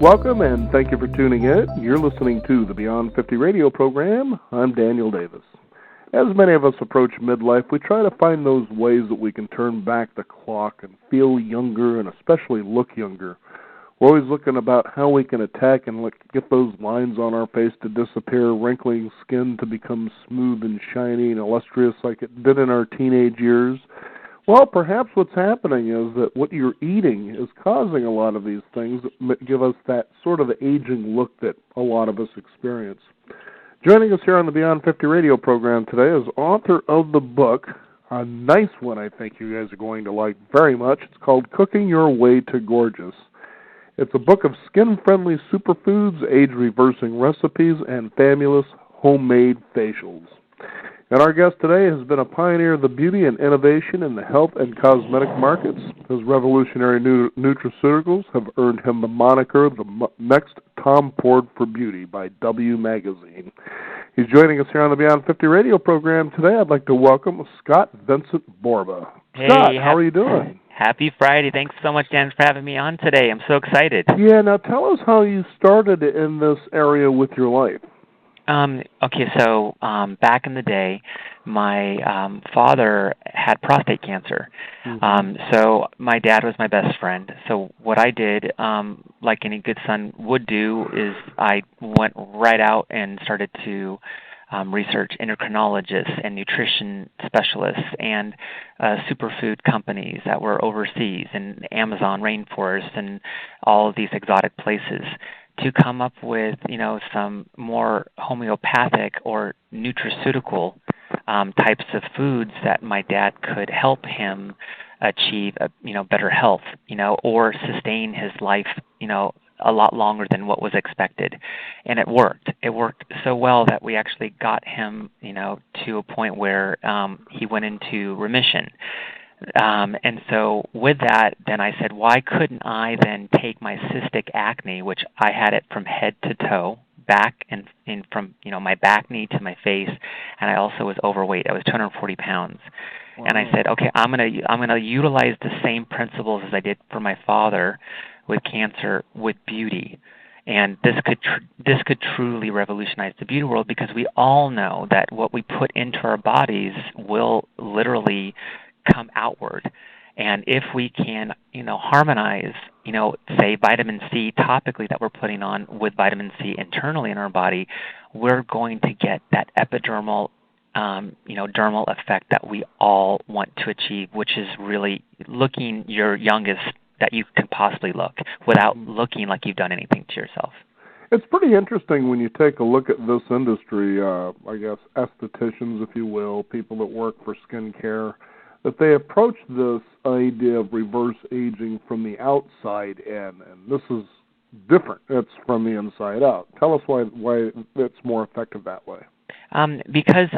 Welcome and thank you for tuning in. You're listening to the Beyond 50 radio program. I'm Daniel Davis. As many of us approach midlife, we try to find those ways that we can turn back the clock and feel younger and especially look younger. We're always looking about how we can attack and get those lines on our face to disappear, wrinkling skin to become smooth and shiny and illustrious like it did in our teenage years. Well, perhaps what's happening is that what you're eating is causing a lot of these things that give us that sort of aging look that a lot of us experience. Joining us here on the Beyond 50 radio program today is author of the book, a nice one I think you guys are going to like very much. It's called Cooking Your Way to Gorgeous. It's a book of skin-friendly superfoods, age-reversing recipes, and fabulous homemade facials. And our guest today has been a pioneer of the beauty and innovation in the health and cosmetic markets. His revolutionary nutraceuticals have earned him the moniker the next Tom Ford for Beauty by W Magazine. He's joining us here on the Beyond 50 radio program today. I'd like to welcome Scott-Vincent Borba. Hey, Scott, how are you doing? Happy Friday. Thanks so much, Dan, for having me on today. I'm so excited. Yeah, now tell us how you started in this area with your life. So back in the day, my father had prostate cancer. Mm-hmm. So my dad was my best friend. So what I did, like any good son would do, is I went right out and started to research endocrinologists and nutrition specialists and superfood companies that were overseas and Amazon rainforest and all of these exotic places, to come up with, some more homeopathic or nutraceutical types of foods that my dad could help him achieve, better health, or sustain his life, a lot longer than what was expected. And it worked. It worked so well that we actually got him, to a point where he went into remission. And so with that, then I said, why couldn't I then take my cystic acne, which I had it from head to toe, back and from my back knee to my face, and I also was overweight. I was 240 pounds. Wow. And I said, okay, I'm gonna utilize the same principles as I did for my father with cancer with beauty. And this could truly revolutionize the beauty world, because we all know that what we put into our bodies will literally come outward. And if we can, harmonize, say vitamin C topically that we're putting on with vitamin C internally in our body, we're going to get that epidermal, dermal effect that we all want to achieve, which is really looking your youngest that you can possibly look without looking like you've done anything to yourself. It's pretty interesting when you take a look at this industry, I guess estheticians, if you will, people that work for skincare, that they approach this idea of reverse aging from the outside in, and this is different. It's from the inside out. Tell us why it's more effective that way. Because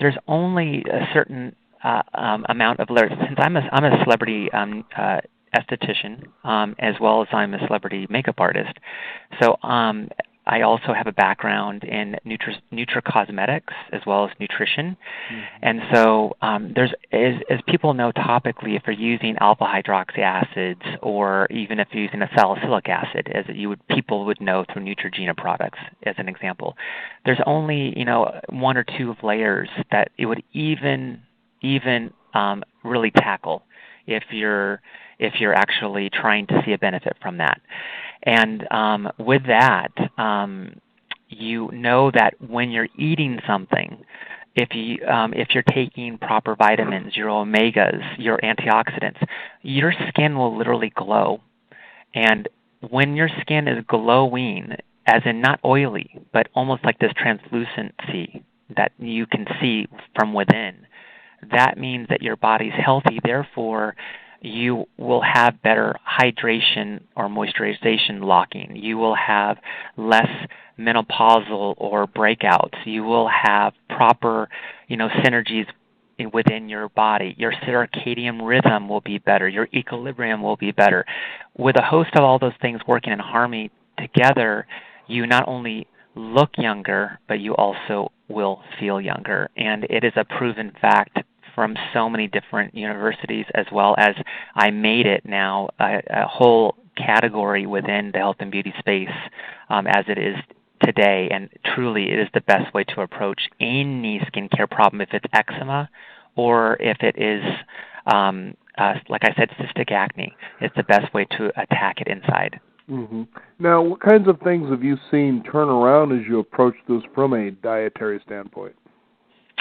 there's only a certain amount of layers. Since I'm a celebrity esthetician, as well as I'm a celebrity makeup artist, so I also have a background in nutracosmetics as well as nutrition. Mm-hmm. And so there's, as people know topically, if you're using alpha hydroxy acids, or even if you're using a salicylic acid, as people would know through Neutrogena products, as an example, there's only one or two of layers that it would even really tackle if you're actually trying to see a benefit from that. And with that, that when you're eating something, if you're taking proper vitamins, your omegas, your antioxidants, your skin will literally glow. And when your skin is glowing, as in not oily, but almost like this translucency that you can see from within, that means that your body's healthy. Therefore, you will have better hydration or moisturization locking. You will have less menopausal or breakouts. You will have proper, synergies within your body. Your circadian rhythm will be better. Your equilibrium will be better. With a host of all those things working in harmony together, you not only look younger, but you also will feel younger. And it is a proven fact from so many different universities, as well as I made it now a whole category within the health and beauty space as it is today, and truly it is the best way to approach any skincare problem, if it's eczema or if it is, like I said, cystic acne. It's the best way to attack it inside. Mm-hmm. Now, what kinds of things have you seen turn around as you approach this from a dietary standpoint?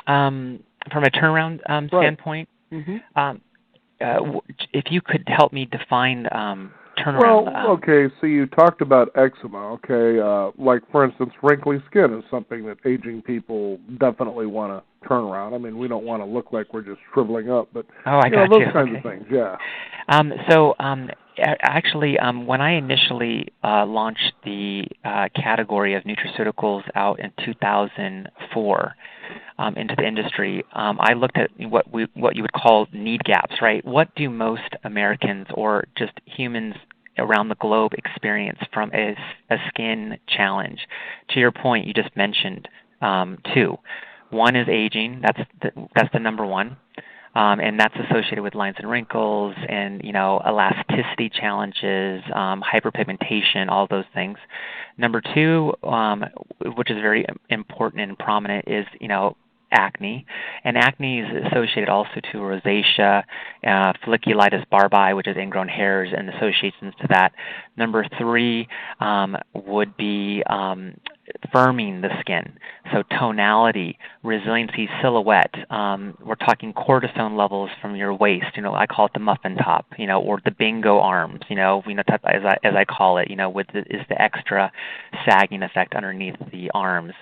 From a turnaround standpoint, mm-hmm. If you could help me define turnaround. Well, okay, so you talked about eczema, okay? Like, for instance, wrinkly skin is something that aging people definitely want to turn around. I mean, we don't want to look like we're just shriveling up, but those kinds of things, yeah. Actually, when I initially launched the category of nutraceuticals out in 2004 into the industry, I looked at what you would call need gaps, right? What do most Americans or just humans around the globe experience from a skin challenge? To your point, you just mentioned two. One is aging. That's the number one. And that's associated with lines and wrinkles and, elasticity challenges, hyperpigmentation, all those things. Number two, which is very important and prominent, is, acne. And acne is associated also to rosacea, folliculitis barbae, which is ingrown hairs and associations to that. Number three would be firming the skin, so tonality, resiliency, silhouette. We're talking cortisone levels from your waist. I call it the muffin top, or the bingo arms. Type as I call it. With is the extra sagging effect underneath the arms.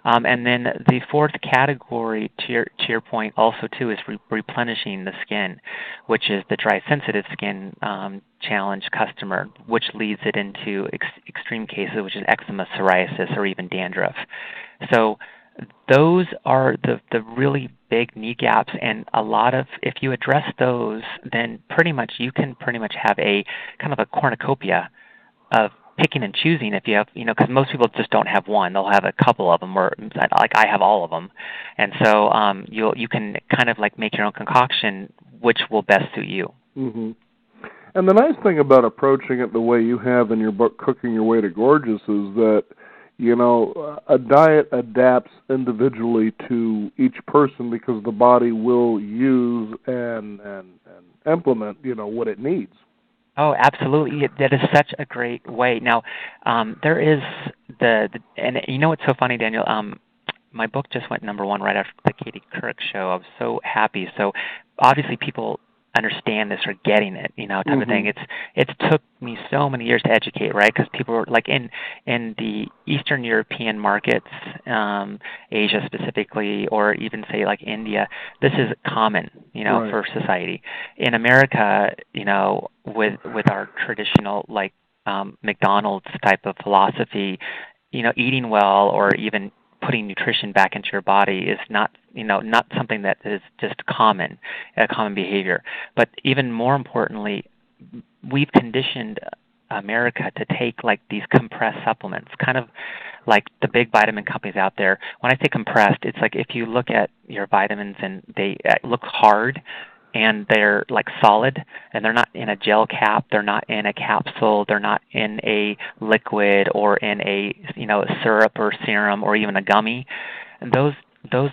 And then the fourth category, to your point, also too, is replenishing the skin, which is the dry, sensitive skin challenge customer, which leads it into extreme cases, which is eczema, psoriasis, or even dandruff. So those are the really big need gaps, and if you address those, then you can pretty much have a kind of a cornucopia of picking and choosing. If you have, because most people just don't have one; they'll have a couple of them, or like I have all of them, and so you can kind of like make your own concoction, which will best suit you. Mm-hmm. And the nice thing about approaching it the way you have in your book, Cooking Your Way to Gorgeous, is that, a diet adapts individually to each person because the body will use and implement, what it needs. Oh, absolutely. That is such a great way. Now, there is and what's so funny, Daniel? My book just went #1 right after the Katie Couric show. I was so happy. So obviously people understand this or getting it, type of thing. It's took me so many years to educate, right? Because people are like in the Eastern European markets, Asia specifically, or even say like India, this is common, right, for society. In America, with our traditional like McDonald's type of philosophy, eating well or even putting nutrition back into your body is not something that is just a common behavior. But even more importantly, we've conditioned America to take like these compressed supplements, kind of like the big vitamin companies out there. When I say compressed, it's like if you look at your vitamins and they look hard and they're like solid, and they're not in a gel cap, they're not in a capsule, they're not in a liquid or in a syrup or serum or even a gummy. And those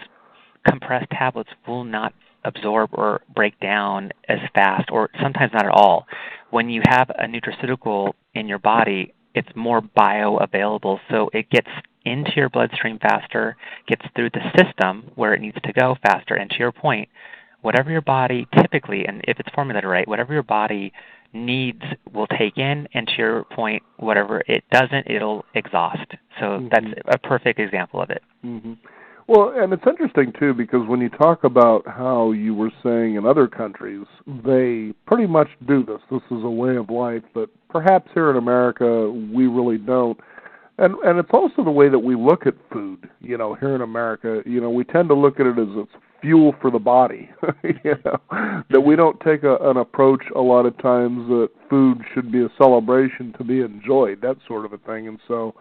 compressed tablets will not absorb or break down as fast, or sometimes not at all. When you have a nutraceutical in your body, it's more bioavailable, so it gets into your bloodstream faster, gets through the system where it needs to go faster. And to your point, whatever your body typically, and if it's formulated right, whatever your body needs will take in, and to your point, whatever it doesn't, it'll exhaust. So that's a perfect example of it. Mm-hmm. Well, and it's interesting, too, because when you talk about how you were saying in other countries, they pretty much do this. This is a way of life, but perhaps here in America, we really don't. And it's also the way that we look at food, here in America. We tend to look at it as it's fuel for the body, that we don't take an approach a lot of times that food should be a celebration to be enjoyed, that sort of a thing. And so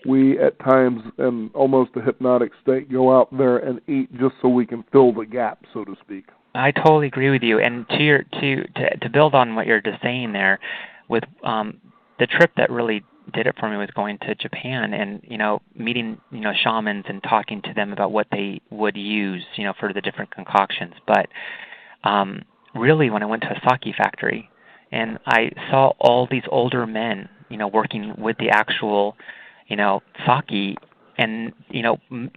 we, at times, in almost a hypnotic state, go out there and eat just so we can fill the gap, so to speak. I totally agree with you. And to build on what you're just saying there, with the trip that really did it for me was going to Japan and, meeting, shamans and talking to them about what they would use, for the different concoctions. But really, when I went to a sake factory and I saw all these older men, working with the actual, sake and,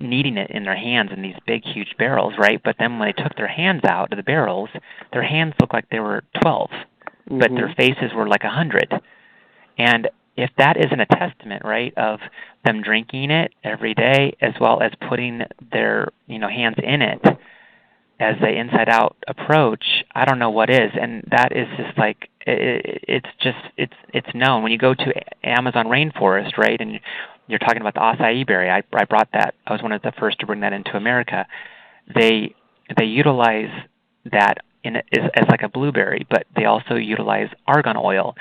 kneading it in their hands in these big, huge barrels, right? But then when they took their hands out of the barrels, their hands looked like they were 12, but their faces were like 100. And if that isn't a testament, right, of them drinking it every day as well as putting their, hands in it as the inside-out approach, I don't know what is. And that is just like, it's known. When you go to Amazon rainforest, right, and you're talking about the acai berry, I brought that. I was one of the first to bring that into America. They utilize that as like a blueberry, but they also utilize argan oil,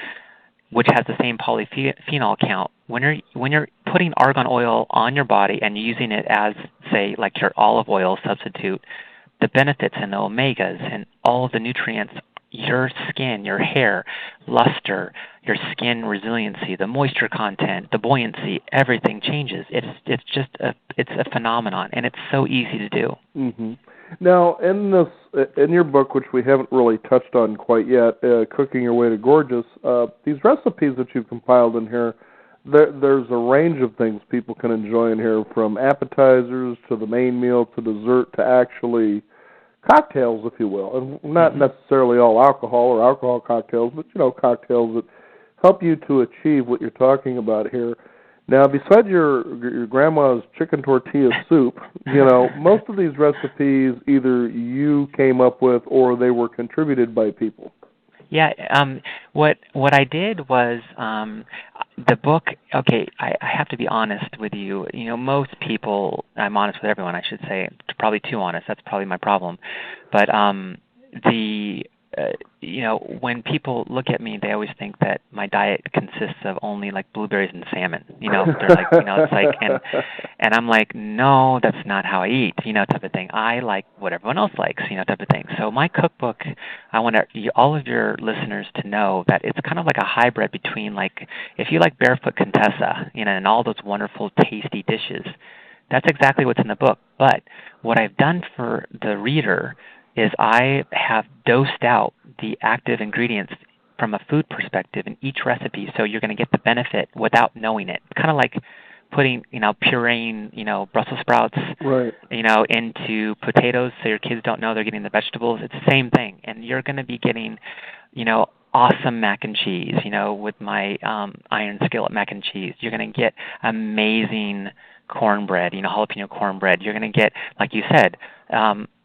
which has the same polyphenol count. When you're putting argan oil on your body and using it as, say, like your olive oil substitute, the benefits and the omegas and all of the nutrients, your skin, your hair, luster, your skin resiliency, the moisture content, the buoyancy, everything changes. It's just it's a phenomenon, and it's so easy to do. Mm-hmm. Now, in your book, which we haven't really touched on quite yet, Cooking Your Way to Gorgeous, these recipes that you've compiled in here, there's a range of things people can enjoy in here, from appetizers to the main meal to dessert to actually cocktails, if you will, and not necessarily all alcohol or alcohol cocktails, but cocktails that help you to achieve what you're talking about here. Now, besides your grandma's chicken tortilla soup, most of these recipes either you came up with or they were contributed by people. Yeah, what I did was the book. Okay, I have to be honest with you. Most people, I'm honest with everyone, I should say. Probably too honest. That's probably my problem. But when people look at me, they always think that my diet consists of only like blueberries and salmon. They're like, it's like, and I'm like, no, that's not how I eat, type of thing. I like what everyone else likes, type of thing. So my cookbook, I want all of your listeners to know that it's kind of like a hybrid between, like, if you like Barefoot Contessa, and all those wonderful, tasty dishes, that's exactly what's in the book. But what I've done for the reader is I have dosed out the active ingredients from a food perspective in each recipe, so you're going to get the benefit without knowing it. Kind of like putting, pureeing, Brussels sprouts, right, into potatoes, so your kids don't know they're getting the vegetables. It's the same thing, and you're going to be getting, awesome mac and cheese, with my iron skillet mac and cheese. You're going to get amazing cornbread, jalapeno cornbread. You're going to get, like you said,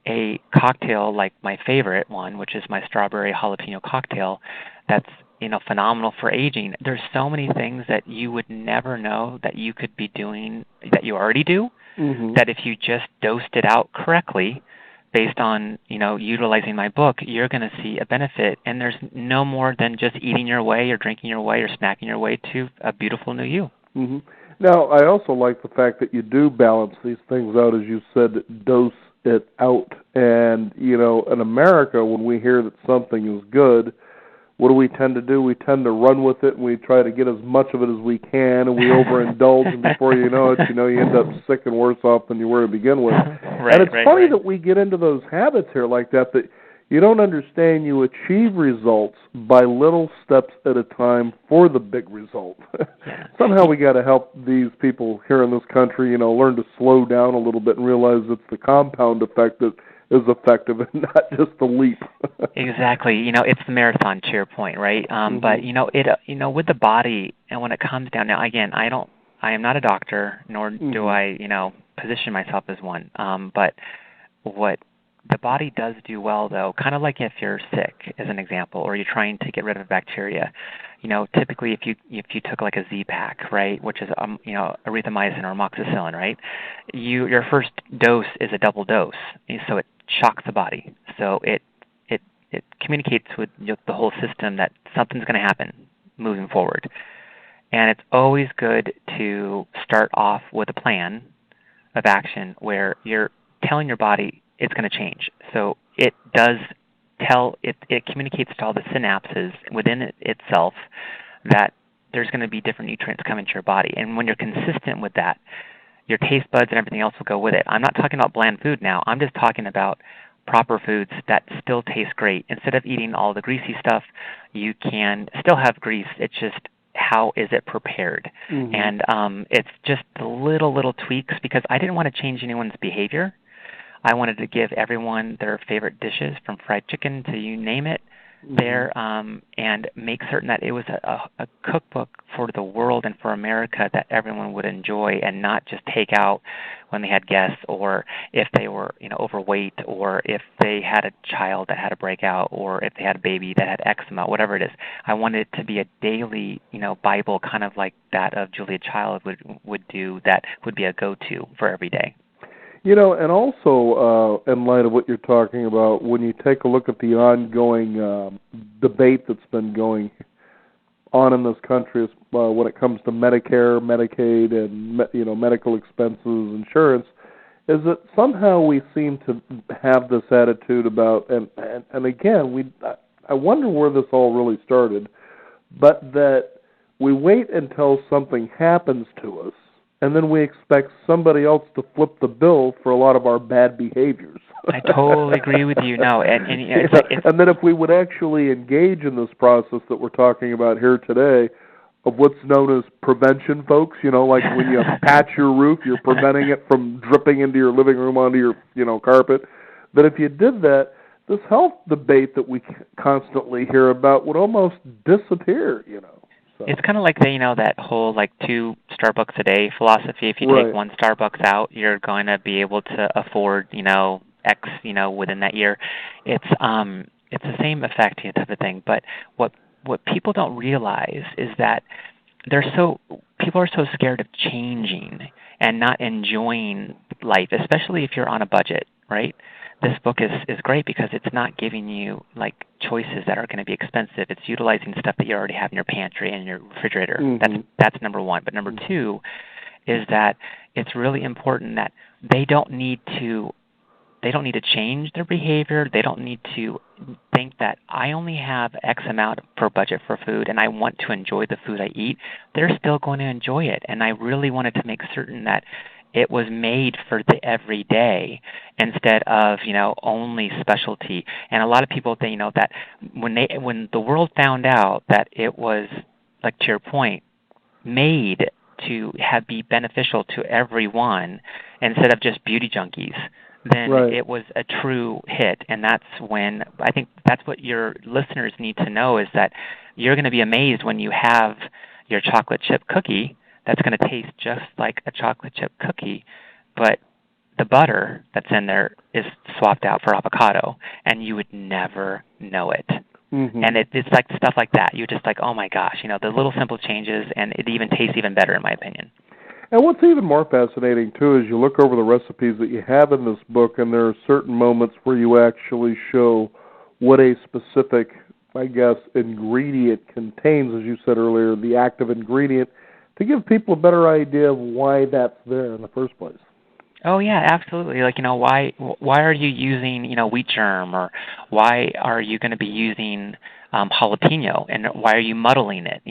a cocktail like my favorite one, which is my strawberry jalapeno cocktail, that's phenomenal for aging. There's so many things that you would never know that you could be doing that you already do, that if you just dosed it out correctly based on, utilizing my book, you're going to see a benefit. And there's no more than just eating your way or drinking your way or snacking your way to a beautiful new you. Mm-hmm. Now, I also like the fact that you do balance these things out, as you said, dose it out. And, in America, when we hear that something is good, what do we tend to do? We tend to run with it, and we try to get as much of it as we can, and we overindulge, and before you know it, you end up sick and worse off than you were to begin with. And it's funny that we get into those habits here like that you don't understand. You achieve results by little steps at a time for the big result. Somehow we got to help these people here in this country, learn to slow down a little bit and realize it's the compound effect that is effective and not just the leap. Exactly. It's the marathon, to your point, right? But with the body, and when it comes down, now again, I am not a doctor, nor do I, position myself as one. But what the body does do well, though, kind of like if you're sick, as an example, or you're trying to get rid of bacteria, typically if you took like a Z-Pak, right, which is erythromycin or amoxicillin, right, your first dose is a double dose, so it shocks the body, so it communicates with the whole system that something's going to happen moving forward, and it's always good to start off with a plan of action where you're telling your body it's going to change. So it does it communicates to all the synapses within itself that there's going to be different nutrients coming to your body. And when you're consistent with that, your taste buds and everything else will go with it. I'm not talking about bland food now. I'm just talking about proper foods that still taste great. Instead of eating all the greasy stuff, you can still have grease. It's just how is it prepared? Mm-hmm. And it's just the little tweaks, because I didn't want to change anyone's behavior. I wanted to give everyone their favorite dishes, from fried chicken to you name it, there, and make certain that it was a cookbook for the world and for America that everyone would enjoy, and not just take out when they had guests, or if they were overweight, or if they had a child that had a breakout, or if they had a baby that had eczema, whatever it is. I wanted it to be a daily Bible, kind of like that of Julia Child would do, that would be a go-to for every day. And also, in light of what you're talking about, when you take a look at the ongoing debate that's been going on in this country when it comes to Medicare, Medicaid, and medical expenses, insurance, is that somehow we seem to have this attitude about, and again, I wonder where this all really started, but that we wait until something happens to us, and then we expect somebody else to flip the bill for a lot of our bad behaviors. I totally agree with you. No, and then if we would actually engage in this process that we're talking about here today, of what's known as prevention, folks, like when you patch your roof, you're preventing it from dripping into your living room onto your carpet. That if you did that, this health debate that we constantly hear about would almost disappear. So. It's kind of like that whole 2 Starbucks a day philosophy. If you take one Starbucks out, you're going to be able to afford X within that year. It's the same effect type of thing. But what people don't realize is that people are so scared of changing and not enjoying life, especially if you're on a budget, right? This book is great because it's not giving you choices that are going to be expensive. It's utilizing stuff that you already have in your pantry and your refrigerator. Mm-hmm. That's number one. But number two is that it's really important that they don't need to change their behavior. They don't need to think that I only have X amount per budget for food and I want to enjoy the food I eat. They're still going to enjoy it. And I really wanted to make certain that it was made for the everyday instead of, only specialty. And a lot of people think, that when the world found out that it was, to your point, made to be beneficial to everyone instead of just beauty junkies, then it was a true hit. And that's when, I think that's what your listeners need to know, is that you're going to be amazed when you have your chocolate chip cookie that's going to taste just like a chocolate chip cookie, but the butter that's in there is swapped out for avocado, and you would never know it. Mm-hmm. And it's like stuff like that. You're just like, oh my gosh, the little simple changes, and it even tastes even better, in my opinion. And what's even more fascinating, too, is you look over the recipes that you have in this book, and there are certain moments where you actually show what a specific, ingredient contains, as you said earlier, the active ingredient, to give people a better idea of why that's there in the first place. Oh yeah, absolutely. Why are you using wheat germ, or why are you going to be using jalapeno, and why are you muddling it?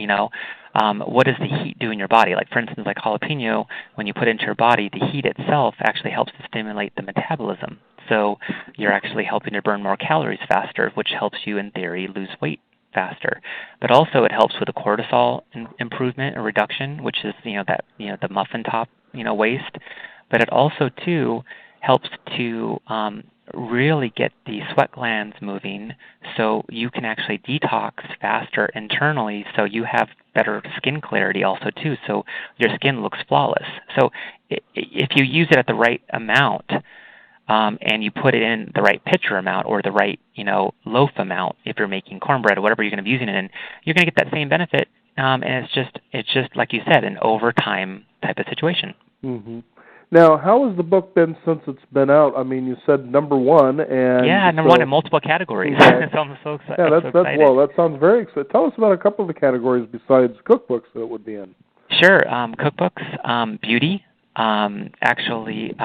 What does the heat do in your body? For instance, jalapeno, when you put it into your body, the heat itself actually helps to stimulate the metabolism. So you're actually helping to burn more calories faster, which helps you, in theory, lose weight faster. But also it helps with the cortisol improvement or reduction, which is the muffin top waste. But it also too helps to really get the sweat glands moving, so you can actually detox faster internally, so you have better skin clarity also too, so your skin looks flawless. So if you use it at the right amount, and you put it in the right pitcher amount, or the right loaf amount, if you're making cornbread or whatever you're going to be using it in, you're going to get that same benefit. And it's just like you said, an overtime type of situation. Mm-hmm. Now, how has the book been since it's been out? I mean, you said number one, and number one in multiple categories. Yeah. So I'm so excited. Yeah, that sounds very exciting. Tell us about a couple of the categories besides cookbooks that it would be in. Sure, cookbooks, beauty. Actually,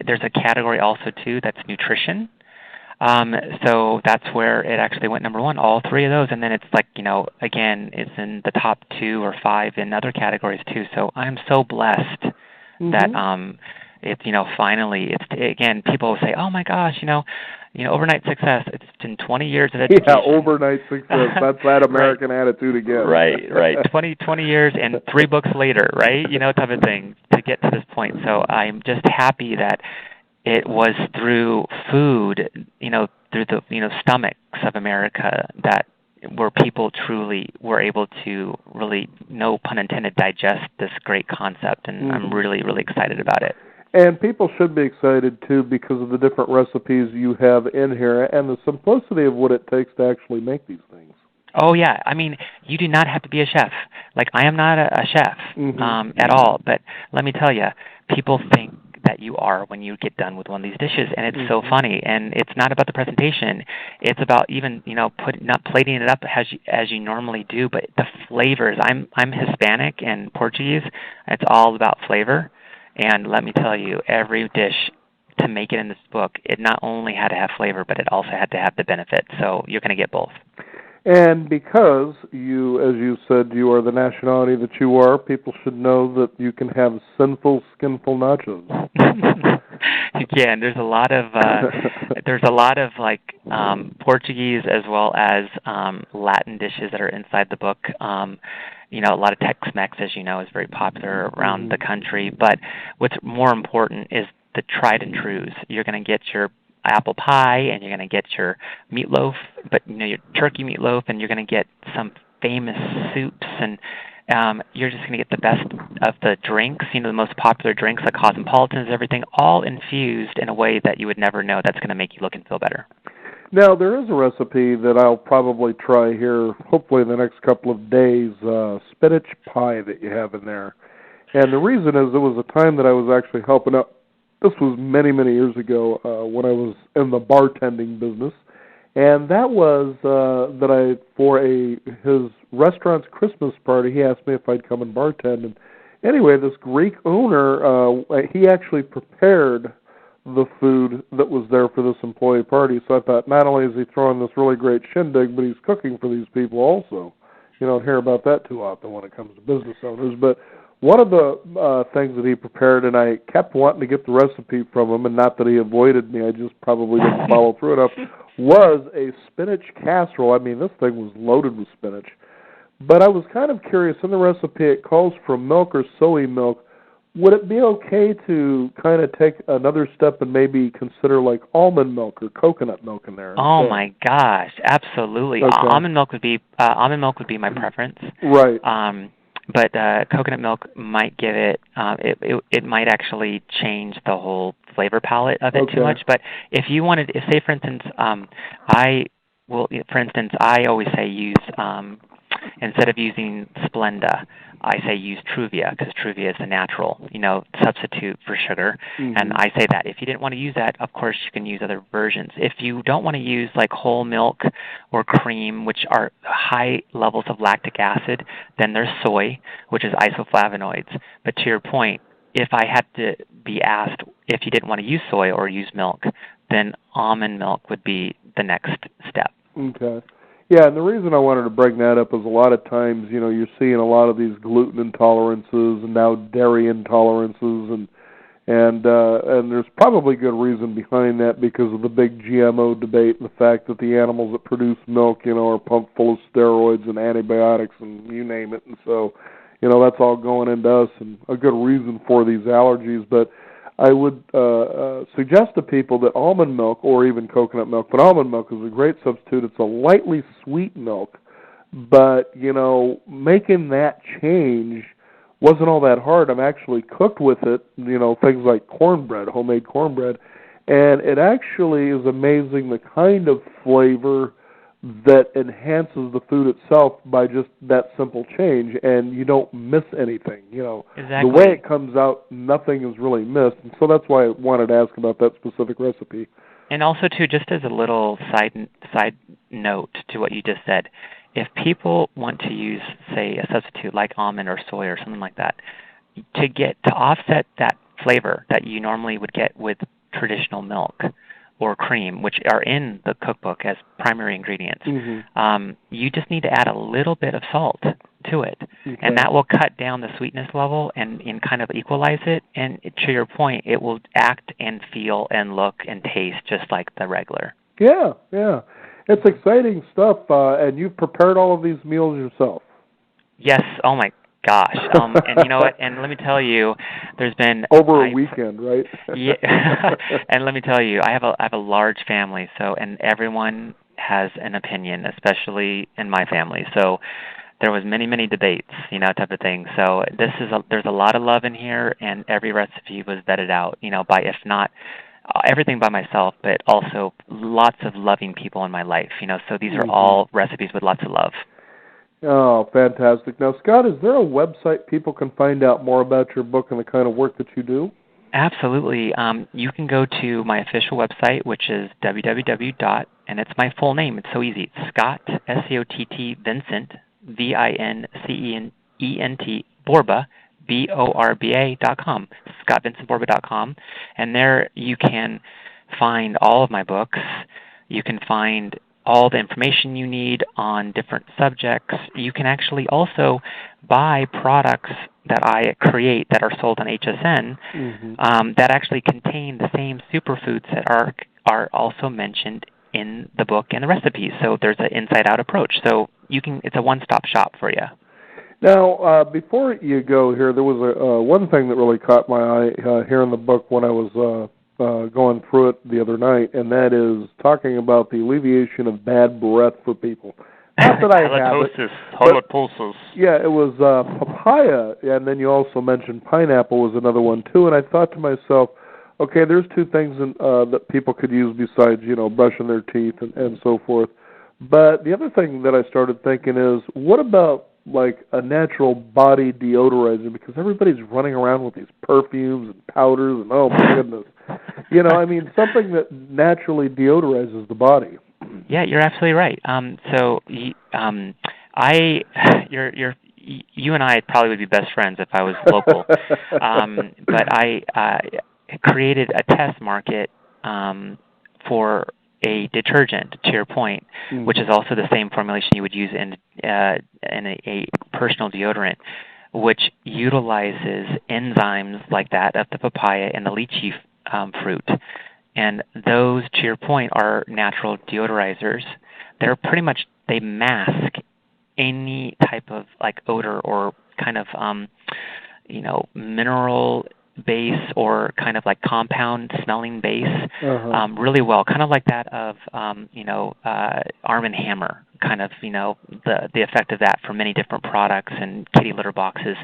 there's a category also too that's nutrition. So that's where it actually went number one, all three of those. And then it's like, again, it's in the top 2 or 5 in other categories too. So I'm so blessed that it's, finally, it's, again, people say, oh my gosh, overnight success. It's been 20 years of education. Yeah, overnight success. That's that American attitude again. Right. 20 years and 3 books later, right? Type of thing to get to this point. So I'm just happy that it was through food, through the, stomachs of America that where people truly were able to really, no pun intended, digest this great concept. And I'm really, really excited about it. And people should be excited, too, because of the different recipes you have in here and the simplicity of what it takes to actually make these things. Oh, yeah. I mean, you do not have to be a chef. Like, I am not a chef at all. But let me tell you, people think that you are when you get done with one of these dishes, and it's so funny. And it's not about the presentation. It's about even, not plating it up as you normally do, but the flavors. I'm Hispanic and Portuguese. It's all about flavor. And let me tell you, every dish to make it in this book, it not only had to have flavor, but it also had to have the benefit. So you're going to get both. And because you, as you said, you are the nationality that you are, people should know that you can have sinful, skinful nachos. Yeah, and there's a lot of like Portuguese as well as Latin dishes that are inside the book. A lot of Tex-Mex, as you know, is very popular around the country. But what's more important is the tried and trues. You're going to get your apple pie, and you're going to get your meatloaf, but your turkey meatloaf, and you're going to get some famous soups, and you're just going to get the best of the drinks. The most popular drinks like cosmopolitans, everything, all infused in a way that you would never know. That's going to make you look and feel better. Now, there is a recipe that I'll probably try here, hopefully in the next couple of days, spinach pie that you have in there. And the reason is there was a time that I was actually helping out. This was many, many years ago when I was in the bartending business. And that was for his restaurant's Christmas party, he asked me if I'd come and bartend. And anyway, this Greek owner, he actually prepared the food that was there for this employee party. So I thought, not only is he throwing this really great shindig, but he's cooking for these people also. You don't hear about that too often when it comes to business owners. But one of the things that he prepared, and I kept wanting to get the recipe from him, and not that he avoided me, I just probably didn't follow through enough, was a spinach casserole. I mean, this thing was loaded with spinach. But I was kind of curious, in the recipe it calls for milk or soy milk. Would it be okay to kind of take another step and maybe consider like almond milk or coconut milk in there? Oh my gosh, absolutely. Okay. Almond milk would be my preference. Right. But coconut milk might give it. It might actually change the whole flavor palette of it too much. But if you wanted, say for instance, I always say use instead of using Splenda, I say use Truvia, because Truvia is a natural, substitute for sugar. And I say that if you didn't want to use that, of course you can use other versions. If you don't want to use like whole milk or cream, which are high levels of lactic acid, then there's soy, which is isoflavonoids. But to your point, if I had to be asked if you didn't want to use soy or use milk, then almond milk would be the next step. Okay. Yeah, and the reason I wanted to bring that up is a lot of times, you're seeing a lot of these gluten intolerances and now dairy intolerances, and there's probably good reason behind that because of the big GMO debate and the fact that the animals that produce milk, are pumped full of steroids and antibiotics and you name it, and so, that's all going into us and a good reason for these allergies. But I would suggest to people that almond milk or even coconut milk, but almond milk is a great substitute. It's a lightly sweet milk, but, making that change wasn't all that hard. I've actually cooked with it, things like cornbread, homemade cornbread, and it actually is amazing the kind of flavor that enhances the food itself by just that simple change, and you don't miss anything. Exactly. The way it comes out, nothing is really missed, and so that's why I wanted to ask about that specific recipe. And also, too, just as a little side note to what you just said, if people want to use, say, a substitute like almond or soy or something like that, to offset that flavor that you normally would get with traditional milk, or cream, which are in the cookbook as primary ingredients. Mm-hmm. You just need to add a little bit of salt to it, Okay. and that will cut down the sweetness level and kind of equalize it. And to your point, it will act and feel and look and taste just like the regular. Yeah, yeah. It's exciting stuff, and you've prepared all of these meals yourself. Yes. Oh my gosh. And you know what? And let me tell you, there's been over a weekend, right? Yeah. And let me tell you, I have a large family, and everyone has an opinion, especially in my family. So there was many debates, type of thing. So there's a lot of love in here, and every recipe was vetted out, by, if not everything by myself, but also lots of loving people in my life. So these are all recipes with lots of love. Oh, fantastic. Now, Scott, is there a website people can find out more about your book and the kind of work that you do? Absolutely. You can go to my official website, which is www. And it's my full name. It's so easy. It's Scott, S-C-O-T-T, Vincent, V-I-N-C-E-N-T, Borba, BORBA.com, ScottVincentBorba.com. And there you can find all of my books. You can find all the information you need on different subjects. You can actually also buy products that I create that are sold on HSN that actually contain the same superfoods that are also mentioned in the book and the recipes. So there's an inside-out approach. So it's a one-stop shop for you. Now, before you go here, there was one thing that really caught my eye here in the book when I was going through it the other night, and that is talking about the alleviation of bad breath for people. Not that I have it. Halitosis. Yeah, it was papaya, and then you also mentioned pineapple was another one too. And I thought to myself, okay, there's two things that people could use besides brushing their teeth and so forth. But the other thing that I started thinking is, what about like a natural body deodorizer? Because everybody's running around with these perfumes and powders, and oh my goodness, I mean, something that naturally deodorizes the body. Yeah, you're absolutely right. So you and I probably would be best friends if I was local. But I created a test market for a detergent, to your point, which is also the same formulation you would use in a personal deodorant, which utilizes enzymes like that of the papaya and the lychee fruit. And those, to your point, are natural deodorizers. They're pretty much, they mask any type of like odor or kind of mineral base or kind of like compound smelling base really well, kind of like that of Arm & Hammer, kind of the effect of that for many different products and kitty litter boxes.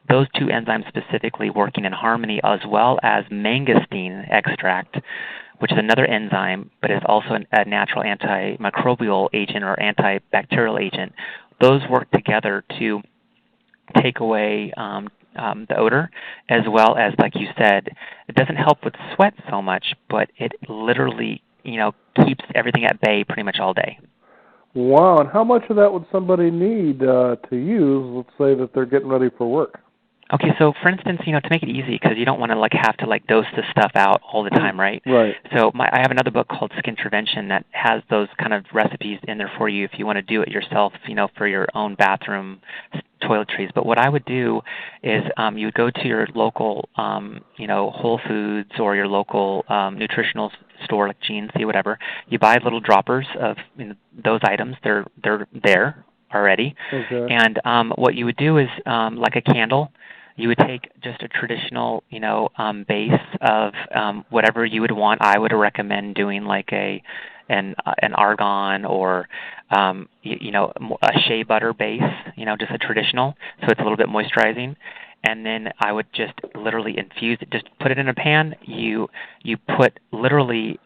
Those two enzymes specifically working in harmony, as well as mangosteen extract, which is another enzyme, but is also a natural antimicrobial agent or antibacterial agent. Those work together to take away the odor, as well as, like you said, it doesn't help with sweat so much, but it literally, keeps everything at bay pretty much all day. Wow, and how much of that would somebody need to use, let's say that they're getting ready for work? Okay, so for instance, to make it easy, because you don't want to have to dose this stuff out all the time, right? Right. So I have another book called Skin Intervention that has those kind of recipes in there for you if you want to do it yourself, for your own bathroom toiletries. But what I would do is you would go to your local, Whole Foods or your local nutritional store like GNC, whatever. You buy little droppers of those items. They're there already. Okay. And what you would do is like a candle. You would take just a traditional, base of whatever you would want. I would recommend doing like an argan or a shea butter base, just a traditional, so it's a little bit moisturizing. And then I would just literally infuse it. Just put it in a pan. You put literally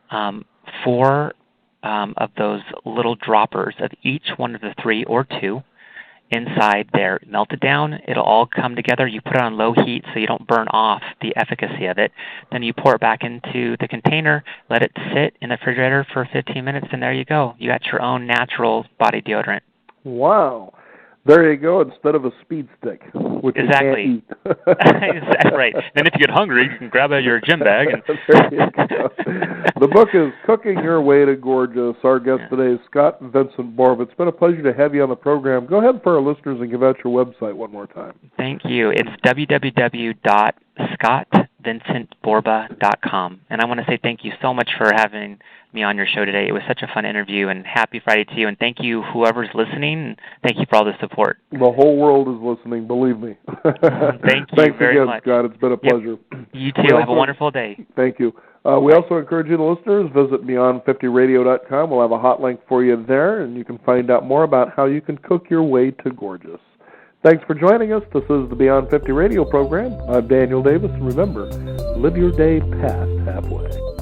4 of those little droppers of each one of the 3 or 2 inside there. Melt it down. It'll all come together. You put it on low heat so you don't burn off the efficacy of it. Then you pour it back into the container, let it sit in the refrigerator for 15 minutes, and there you go. You got your own natural body deodorant. Wow. There you go, instead of a speed stick, which exactly. you can't eat. Exactly right. Then if you get hungry, you can grab out your gym bag. And there you go. The book is Cooking Your Way to Gorgeous. Our guest today is Scott-Vincent Borba. It's been a pleasure to have you on the program. Go ahead for our listeners and give out your website one more time. Thank you. It's www.scottvincentborba.com. And I want to say thank you so much for having me on your show today. It was such a fun interview, and happy Friday to you. And thank you, whoever's listening. And thank you for all the support. The whole world is listening, believe me. Thank you Thanks very again, much. Scott. It's been a pleasure. Yep. You too. Have a wonderful day. Thank you. We also encourage you, the listeners, visit Beyond50Radio.com. We'll have a hot link for you there, and you can find out more about how you can cook your way to gorgeous. Thanks for joining us. This is the Beyond 50 Radio program. I'm Daniel Davis, and remember, live your day past halfway.